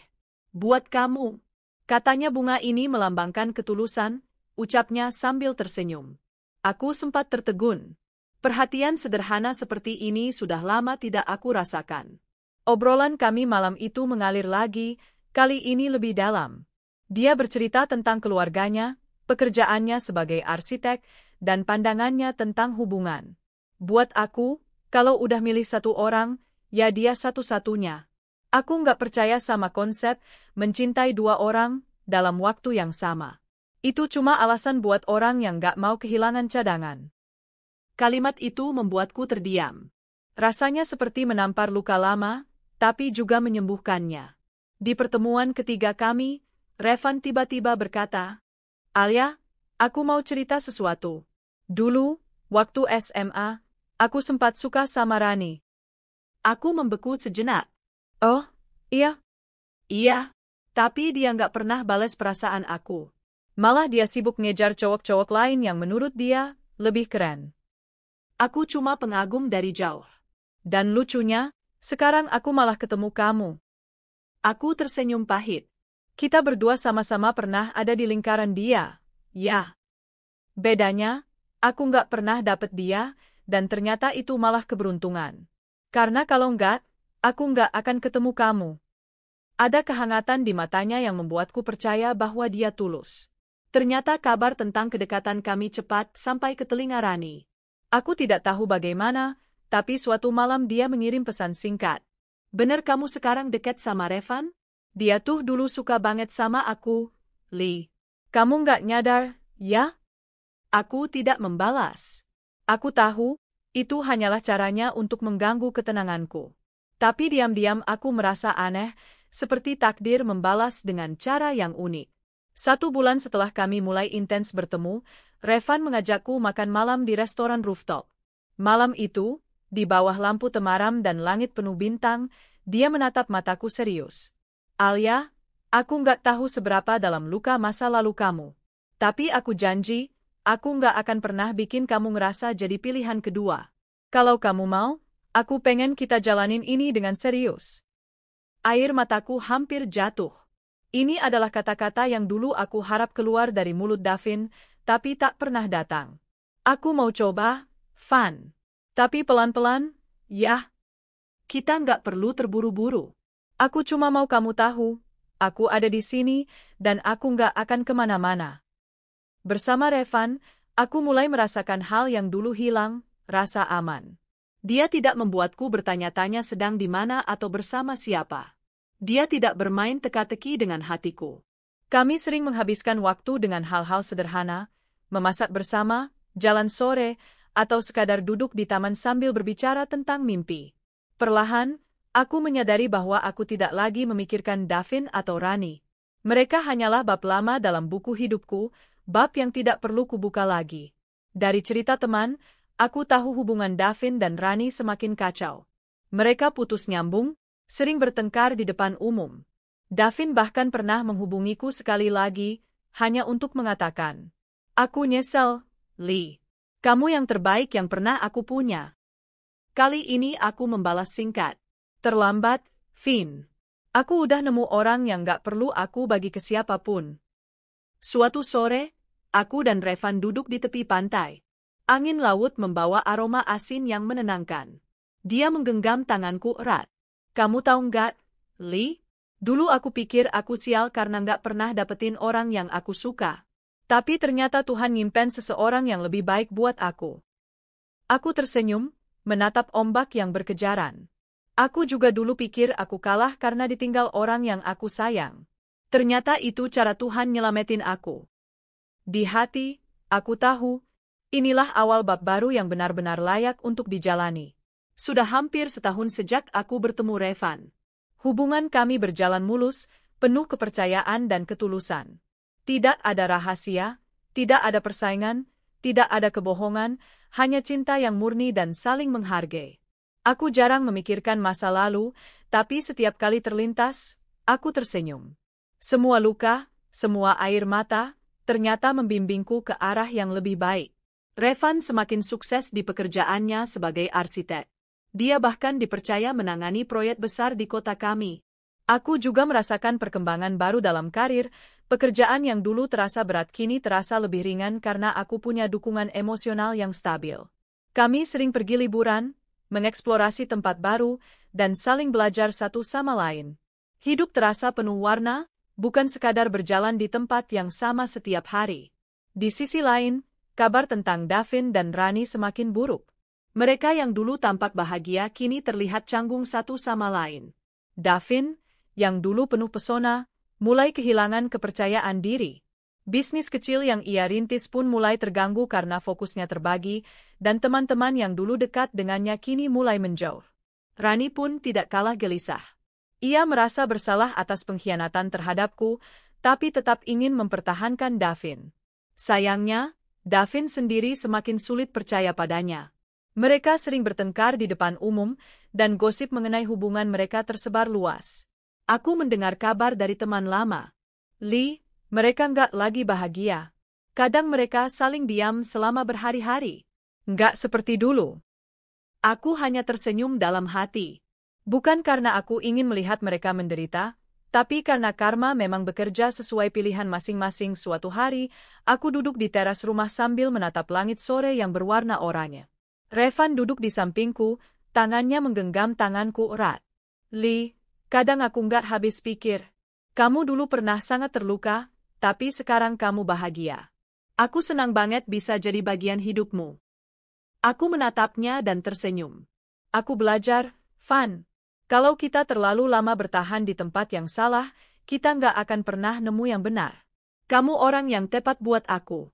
"Buat kamu," katanya. Bunga ini melambangkan ketulusan, ucapnya sambil tersenyum. Aku sempat tertegun. Perhatian sederhana seperti ini sudah lama tidak aku rasakan. Obrolan kami malam itu mengalir lagi, kali ini lebih dalam. Dia bercerita tentang keluarganya, pekerjaannya sebagai arsitek, dan pandangannya tentang hubungan. Buat aku, kalau udah milih satu orang, ya dia satu-satunya. Aku nggak percaya sama konsep mencintai dua orang dalam waktu yang sama. Itu cuma alasan buat orang yang nggak mau kehilangan cadangan. Kalimat itu membuatku terdiam. Rasanya seperti menampar luka lama, tapi juga menyembuhkannya. Di pertemuan ketiga kami, Revan tiba-tiba berkata, "Alia, aku mau cerita sesuatu. Dulu, waktu SMA, aku sempat suka sama Rani." Aku membeku sejenak. "Oh, iya?" "Iya, tapi dia nggak pernah balas perasaan aku. Malah dia sibuk ngejar cowok-cowok lain yang menurut dia lebih keren. Aku cuma pengagum dari jauh. Dan lucunya, sekarang aku malah ketemu kamu." Aku tersenyum pahit. Kita berdua sama-sama pernah ada di lingkaran dia. Ya. Bedanya, aku nggak pernah dapet dia, dan ternyata itu malah keberuntungan. Karena kalau nggak, aku nggak akan ketemu kamu. Ada kehangatan di matanya yang membuatku percaya bahwa dia tulus. Ternyata kabar tentang kedekatan kami cepat sampai ke telinga Rani. Aku tidak tahu bagaimana, tapi suatu malam dia mengirim pesan singkat. "Bener kamu sekarang dekat sama Revan? Dia tuh dulu suka banget sama aku, Li. Kamu nggak nyadar, ya?" Aku tidak membalas. Aku tahu, itu hanyalah caranya untuk mengganggu ketenanganku. Tapi diam-diam aku merasa aneh, seperti takdir membalas dengan cara yang unik. 1 bulan setelah kami mulai intens bertemu, Revan mengajakku makan malam di restoran rooftop. Malam itu, di bawah lampu temaram dan langit penuh bintang, dia menatap mataku serius. "Alia, aku nggak tahu seberapa dalam luka masa lalu kamu. Tapi aku janji, aku nggak akan pernah bikin kamu ngerasa jadi pilihan kedua. Kalau kamu mau, aku pengen kita jalanin ini dengan serius." Air mataku hampir jatuh. Ini adalah kata-kata yang dulu aku harap keluar dari mulut Davin, tapi tak pernah datang. "Aku mau coba, Van. Tapi pelan-pelan, ya. Kita nggak perlu terburu-buru. Aku cuma mau kamu tahu, aku ada di sini, dan aku nggak akan kemana-mana." Bersama Revan, Aku mulai merasakan hal yang dulu hilang, rasa aman. Dia tidak membuatku bertanya-tanya sedang di mana atau bersama siapa. Dia tidak bermain teka-teki dengan hatiku. Kami sering menghabiskan waktu dengan hal-hal sederhana, memasak bersama, jalan sore, atau sekadar duduk di taman sambil berbicara tentang mimpi. Perlahan, aku menyadari bahwa aku tidak lagi memikirkan Davin atau Rani. Mereka hanyalah bab lama dalam buku hidupku, bab yang tidak perlu kubuka lagi. Dari cerita teman, aku tahu hubungan Davin dan Rani semakin kacau. Mereka putus nyambung, sering bertengkar di depan umum. Davin bahkan pernah menghubungiku sekali lagi, hanya untuk mengatakan, "Aku nyesel, Lee. Kamu yang terbaik yang pernah aku punya." Kali ini aku membalas singkat. "Terlambat, Vin. Aku udah nemu orang yang gak perlu aku bagi ke siapapun." Suatu sore, aku dan Revan duduk di tepi pantai. Angin laut membawa aroma asin yang menenangkan. Dia menggenggam tanganku erat. "Kamu tahu nggak, Lee? Dulu aku pikir aku sial karena nggak pernah dapetin orang yang aku suka. Tapi ternyata Tuhan nyimpen seseorang yang lebih baik buat aku." Aku tersenyum, menatap ombak yang berkejaran. Aku juga dulu pikir aku kalah karena ditinggal orang yang aku sayang. Ternyata itu cara Tuhan nyelamatin aku. Di hati, aku tahu, inilah awal bab baru yang benar-benar layak untuk dijalani. Sudah hampir setahun sejak aku bertemu Revan. Hubungan kami berjalan mulus, penuh kepercayaan dan ketulusan. Tidak ada rahasia, tidak ada persaingan, tidak ada kebohongan, hanya cinta yang murni dan saling menghargai. Aku jarang memikirkan masa lalu, tapi setiap kali terlintas, aku tersenyum. Semua luka, semua air mata, ternyata membimbingku ke arah yang lebih baik. Revan semakin sukses di pekerjaannya sebagai arsitek. Dia bahkan dipercaya menangani proyek besar di kota kami. Aku juga merasakan perkembangan baru dalam karir, pekerjaan yang dulu terasa berat kini terasa lebih ringan karena aku punya dukungan emosional yang stabil. Kami sering pergi liburan, mengeksplorasi tempat baru, dan saling belajar satu sama lain. Hidup terasa penuh warna, bukan sekadar berjalan di tempat yang sama setiap hari. Di sisi lain, kabar tentang Davin dan Rani semakin buruk. Mereka yang dulu tampak bahagia kini terlihat canggung satu sama lain. Davin, yang dulu penuh pesona, mulai kehilangan kepercayaan diri. Bisnis kecil yang ia rintis pun mulai terganggu karena fokusnya terbagi, dan teman-teman yang dulu dekat dengannya kini mulai menjauh. Rani pun tidak kalah gelisah. Ia merasa bersalah atas pengkhianatan terhadapku, tapi tetap ingin mempertahankan Davin. Sayangnya, Davin sendiri semakin sulit percaya padanya. Mereka sering bertengkar di depan umum, dan gosip mengenai hubungan mereka tersebar luas. Aku mendengar kabar dari teman lama. "Lee, mereka nggak lagi bahagia. Kadang mereka saling diam selama berhari-hari. Nggak seperti dulu." Aku hanya tersenyum dalam hati. Bukan karena aku ingin melihat mereka menderita, tapi karena karma memang bekerja sesuai pilihan masing-masing. Suatu hari, aku duduk di teras rumah sambil menatap langit sore yang berwarna oranye. Revan duduk di sampingku, tangannya menggenggam tanganku erat. "Lee, kadang aku nggak habis pikir. Kamu dulu pernah sangat terluka, tapi sekarang kamu bahagia. Aku senang banget bisa jadi bagian hidupmu." Aku menatapnya dan tersenyum. Aku belajar, Van. Kalau kita terlalu lama bertahan di tempat yang salah, kita nggak akan pernah nemu yang benar. Kamu orang yang tepat buat aku.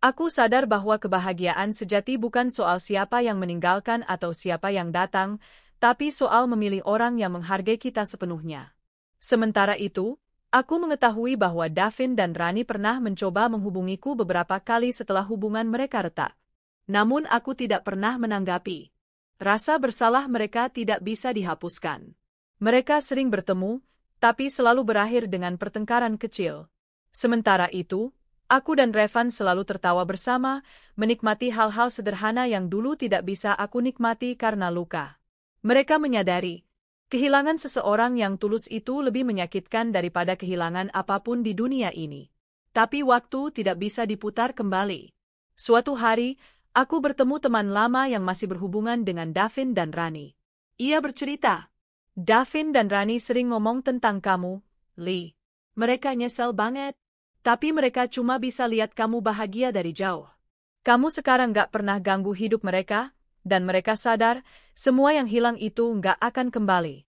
Aku sadar bahwa kebahagiaan sejati bukan soal siapa yang meninggalkan atau siapa yang datang, tapi soal memilih orang yang menghargai kita sepenuhnya. Sementara itu, aku mengetahui bahwa Davin dan Rani pernah mencoba menghubungiku beberapa kali setelah hubungan mereka retak. Namun aku tidak pernah menanggapi. Rasa bersalah mereka tidak bisa dihapuskan. Mereka sering bertemu, tapi selalu berakhir dengan pertengkaran kecil. Sementara itu, aku dan Revan selalu tertawa bersama, menikmati hal-hal sederhana yang dulu tidak bisa aku nikmati karena luka. Mereka menyadari, kehilangan seseorang yang tulus itu lebih menyakitkan daripada kehilangan apapun di dunia ini. Tapi waktu tidak bisa diputar kembali. Suatu hari, aku bertemu teman lama yang masih berhubungan dengan Davin dan Rani. Ia bercerita, "Davin dan Rani sering ngomong tentang kamu, Lee. Mereka nyesel banget. Tapi mereka cuma bisa lihat kamu bahagia dari jauh. Kamu sekarang gak pernah ganggu hidup mereka, dan mereka sadar, semua yang hilang itu gak akan kembali.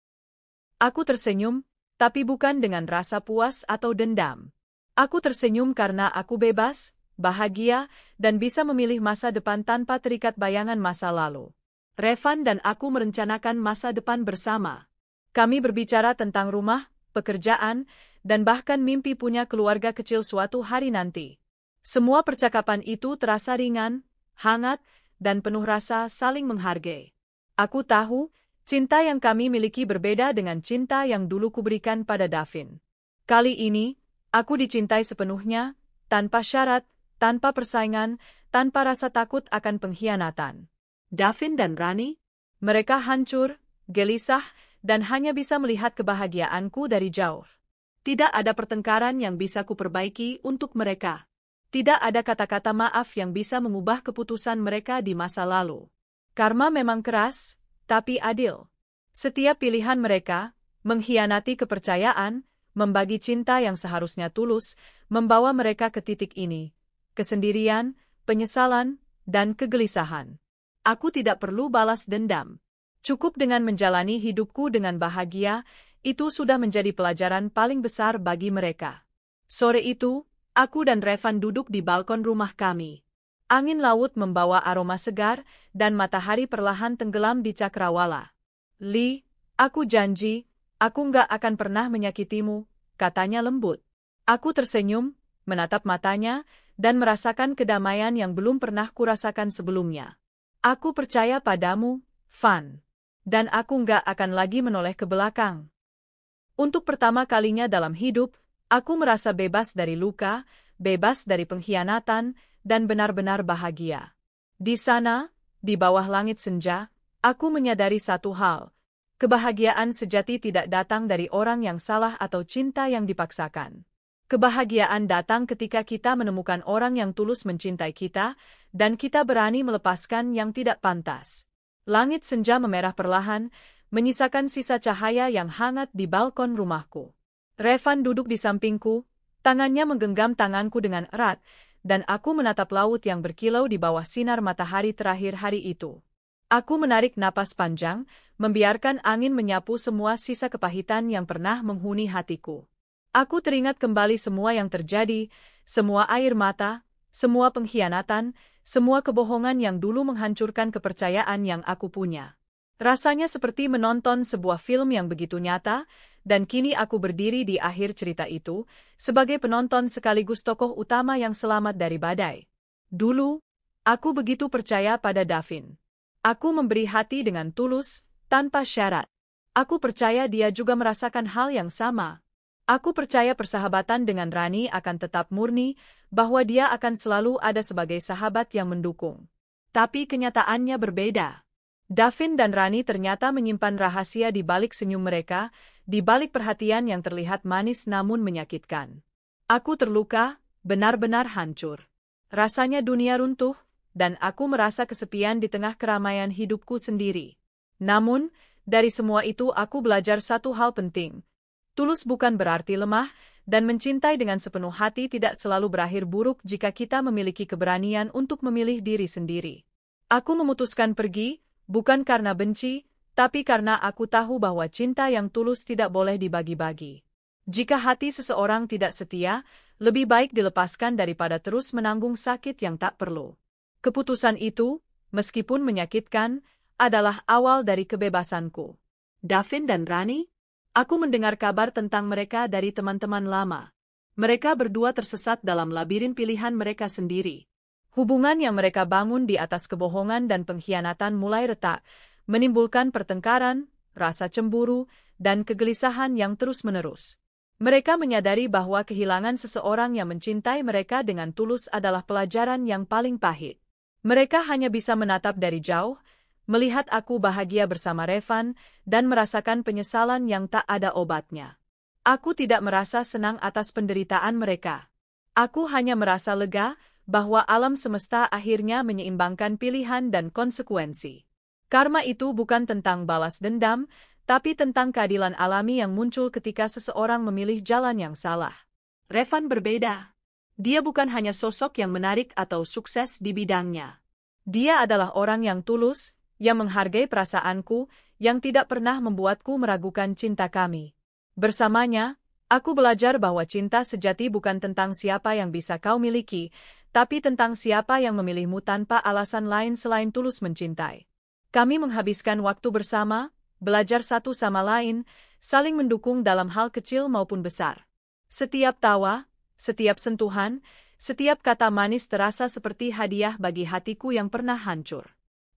Aku tersenyum, tapi bukan dengan rasa puas atau dendam. Aku tersenyum karena aku bebas, bahagia, dan bisa memilih masa depan tanpa terikat bayangan masa lalu. Revan dan aku merencanakan masa depan bersama. Kami berbicara tentang rumah, pekerjaan, dan bahkan mimpi punya keluarga kecil suatu hari nanti. Semua percakapan itu terasa ringan, hangat, dan penuh rasa saling menghargai. Aku tahu, cinta yang kami miliki berbeda dengan cinta yang dulu kuberikan pada Davin. Kali ini, aku dicintai sepenuhnya, tanpa syarat, tanpa persaingan, tanpa rasa takut akan pengkhianatan. Davin dan Rani? Mereka hancur, gelisah, dan hanya bisa melihat kebahagiaanku dari jauh. Tidak ada pertengkaran yang bisa kuperbaiki untuk mereka. Tidak ada kata-kata maaf yang bisa mengubah keputusan mereka di masa lalu. Karma memang keras, tapi adil. Setiap pilihan mereka, mengkhianati kepercayaan, membagi cinta yang seharusnya tulus, membawa mereka ke titik ini. Kesendirian, penyesalan, dan kegelisahan. Aku tidak perlu balas dendam. Cukup dengan menjalani hidupku dengan bahagia, itu sudah menjadi pelajaran paling besar bagi mereka. Sore itu, aku dan Revan duduk di balkon rumah kami. Angin laut membawa aroma segar, dan matahari perlahan tenggelam di cakrawala. Lee, aku janji, aku nggak akan pernah menyakitimu, katanya lembut. Aku tersenyum, menatap matanya, dan merasakan kedamaian yang belum pernah kurasakan sebelumnya. Aku percaya padamu, Van. Dan aku nggak akan lagi menoleh ke belakang. Untuk pertama kalinya dalam hidup, aku merasa bebas dari luka, bebas dari pengkhianatan, dan benar-benar bahagia. Di sana, di bawah langit senja, aku menyadari satu hal. Kebahagiaan sejati tidak datang dari orang yang salah atau cinta yang dipaksakan. Kebahagiaan datang ketika kita menemukan orang yang tulus mencintai kita, dan kita berani melepaskan yang tidak pantas. Langit senja memerah perlahan, menyisakan sisa cahaya yang hangat di balkon rumahku. Revan duduk di sampingku, tangannya menggenggam tanganku dengan erat, dan aku menatap laut yang berkilau di bawah sinar matahari terakhir hari itu. Aku menarik napas panjang, membiarkan angin menyapu semua sisa kepahitan yang pernah menghuni hatiku. Aku teringat kembali semua yang terjadi, semua air mata, semua pengkhianatan, semua kebohongan yang dulu menghancurkan kepercayaan yang aku punya. Rasanya seperti menonton sebuah film yang begitu nyata, dan kini aku berdiri di akhir cerita itu, sebagai penonton sekaligus tokoh utama yang selamat dari badai. Dulu, aku begitu percaya pada Davin. Aku memberi hati dengan tulus, tanpa syarat. Aku percaya dia juga merasakan hal yang sama. Aku percaya persahabatan dengan Rani akan tetap murni, bahwa dia akan selalu ada sebagai sahabat yang mendukung. Tapi kenyataannya berbeda. Davin dan Rani ternyata menyimpan rahasia di balik senyum mereka, di balik perhatian yang terlihat manis namun menyakitkan. Aku terluka, benar-benar hancur. Rasanya dunia runtuh, dan aku merasa kesepian di tengah keramaian hidupku sendiri. Namun, dari semua itu aku belajar satu hal penting. Tulus bukan berarti lemah, dan mencintai dengan sepenuh hati tidak selalu berakhir buruk jika kita memiliki keberanian untuk memilih diri sendiri. Aku memutuskan pergi, bukan karena benci, tapi karena aku tahu bahwa cinta yang tulus tidak boleh dibagi-bagi. Jika hati seseorang tidak setia, lebih baik dilepaskan daripada terus menanggung sakit yang tak perlu. Keputusan itu, meskipun menyakitkan, adalah awal dari kebebasanku. Davin dan Rani? Aku mendengar kabar tentang mereka dari teman-teman lama. Mereka berdua tersesat dalam labirin pilihan mereka sendiri. Hubungan yang mereka bangun di atas kebohongan dan pengkhianatan mulai retak, menimbulkan pertengkaran, rasa cemburu, dan kegelisahan yang terus-menerus. Mereka menyadari bahwa kehilangan seseorang yang mencintai mereka dengan tulus adalah pelajaran yang paling pahit. Mereka hanya bisa menatap dari jauh, melihat aku bahagia bersama Revan, dan merasakan penyesalan yang tak ada obatnya. Aku tidak merasa senang atas penderitaan mereka. Aku hanya merasa lega, bahwa alam semesta akhirnya menyeimbangkan pilihan dan konsekuensi. Karma itu bukan tentang balas dendam, tapi tentang keadilan alami yang muncul ketika seseorang memilih jalan yang salah. Revan berbeda. Dia bukan hanya sosok yang menarik atau sukses di bidangnya. Dia adalah orang yang tulus, yang menghargai perasaanku, yang tidak pernah membuatku meragukan cinta kami. Bersamanya, aku belajar bahwa cinta sejati bukan tentang siapa yang bisa kau miliki, tapi tentang siapa yang memilihmu tanpa alasan lain selain tulus mencintai. Kami menghabiskan waktu bersama, belajar satu sama lain, saling mendukung dalam hal kecil maupun besar. Setiap tawa, setiap sentuhan, setiap kata manis terasa seperti hadiah bagi hatiku yang pernah hancur.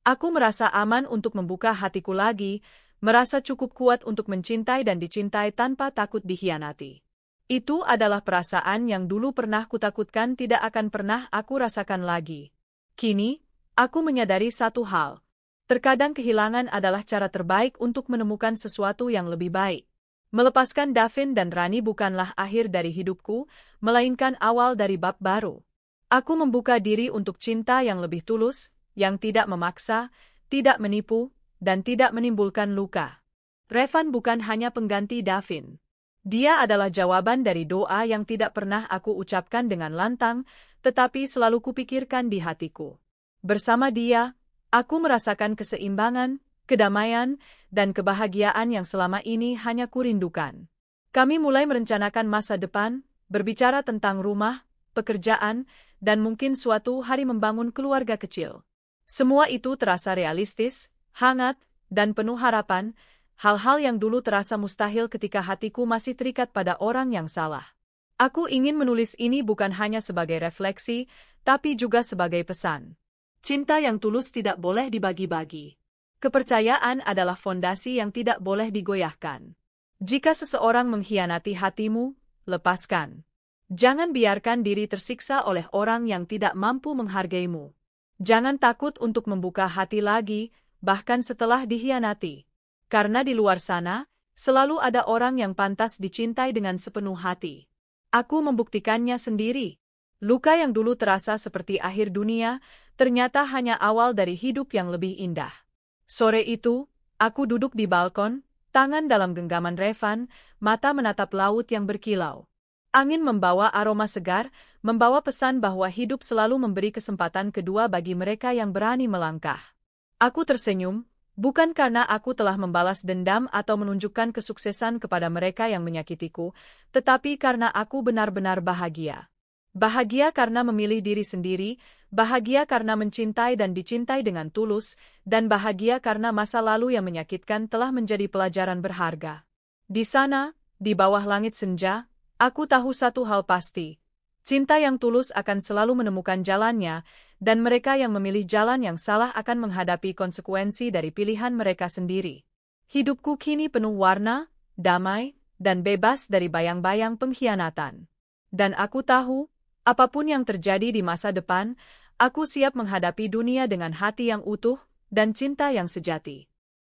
Aku merasa aman untuk membuka hatiku lagi, merasa cukup kuat untuk mencintai dan dicintai tanpa takut dikhianati. Itu adalah perasaan yang dulu pernah kutakutkan tidak akan pernah aku rasakan lagi. Kini, aku menyadari satu hal. Terkadang kehilangan adalah cara terbaik untuk menemukan sesuatu yang lebih baik. Melepaskan Davin dan Rani bukanlah akhir dari hidupku, melainkan awal dari bab baru. Aku membuka diri untuk cinta yang lebih tulus, yang tidak memaksa, tidak menipu, dan tidak menimbulkan luka. Revan bukan hanya pengganti Davin. Dia adalah jawaban dari doa yang tidak pernah aku ucapkan dengan lantang, tetapi selalu kupikirkan di hatiku. Bersama dia, aku merasakan keseimbangan, kedamaian, dan kebahagiaan yang selama ini hanya kurindukan. Kami mulai merencanakan masa depan, berbicara tentang rumah, pekerjaan, dan mungkin suatu hari membangun keluarga kecil. Semua itu terasa realistis, hangat, dan penuh harapan, hal-hal yang dulu terasa mustahil ketika hatiku masih terikat pada orang yang salah. Aku ingin menulis ini bukan hanya sebagai refleksi, tapi juga sebagai pesan. Cinta yang tulus tidak boleh dibagi-bagi. Kepercayaan adalah fondasi yang tidak boleh digoyahkan. Jika seseorang mengkhianati hatimu, lepaskan. Jangan biarkan diri tersiksa oleh orang yang tidak mampu menghargaimu. Jangan takut untuk membuka hati lagi, bahkan setelah dikhianati. Karena di luar sana, selalu ada orang yang pantas dicintai dengan sepenuh hati. Aku membuktikannya sendiri. Luka yang dulu terasa seperti akhir dunia, ternyata hanya awal dari hidup yang lebih indah. Sore itu, aku duduk di balkon, tangan dalam genggaman Revan, mata menatap laut yang berkilau. Angin membawa aroma segar, membawa pesan bahwa hidup selalu memberi kesempatan kedua bagi mereka yang berani melangkah. Aku tersenyum, bukan karena aku telah membalas dendam atau menunjukkan kesuksesan kepada mereka yang menyakitiku, tetapi karena aku benar-benar bahagia. Bahagia karena memilih diri sendiri, bahagia karena mencintai dan dicintai dengan tulus, dan bahagia karena masa lalu yang menyakitkan telah menjadi pelajaran berharga. Di sana, di bawah langit senja, aku tahu satu hal pasti. Cinta yang tulus akan selalu menemukan jalannya, dan mereka yang memilih jalan yang salah akan menghadapi konsekuensi dari pilihan mereka sendiri. Hidupku kini penuh warna, damai, dan bebas dari bayang-bayang pengkhianatan. Dan aku tahu, apapun yang terjadi di masa depan, aku siap menghadapi dunia dengan hati yang utuh dan cinta yang sejati.